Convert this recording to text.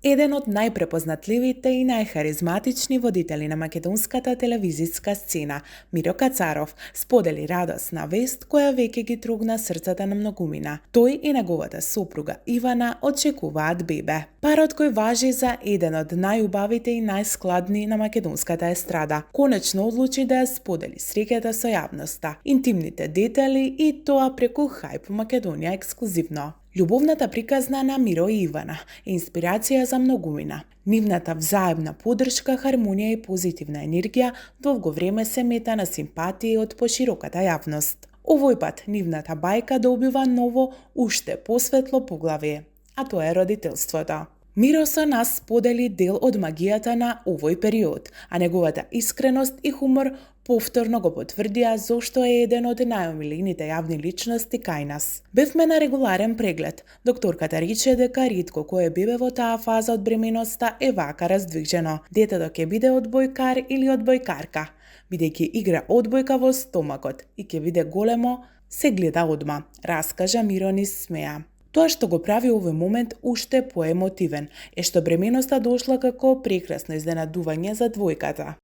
Еден од најпрепознатливите и најхаризматични водители на македонската телевизиска сцена, Миро Кацаров, сподели радосна вест која веќе ги трогна срцата на многумина. Тој и неговата сопруга Ивана очекуваат бебе. Парот кој важи за еден од најубавите и најскладни на македонската естрада, конечно одлучи да ја сподели среќата со јавноста, интимните детали и тоа преку Хајп Македонија ексклузивно. Љубовната приказна на Миро и Ивана е инспирација за многумина. Нивната взаемна поддршка, хармонија и позитивна енергија долго време се мета на симпатија од пошироката јавност. Овој пат нивната бајка добива ново, уште посветло поглавје, а тоа е родителството. Миро со нас сподели дел од магијата на овој период, а неговата искреност и хумор повторно го потврдија зошто е еден од најомилените јавни личности кај нас. Бевме на регуларен преглед. Докторката рече дека ретко кое бебе во таа фаза од бременоста е вака раздвижено. Детето ќе биде одбојкар или одбојкарка. Бидејќи игра одбојка во стомакот и ќе биде големо, се гледа одма, раскажа Миро низ смеа. Тоа што го прави овој момент уште поемотивен е што бременоста дошла како прекрасно изненадување за двојката.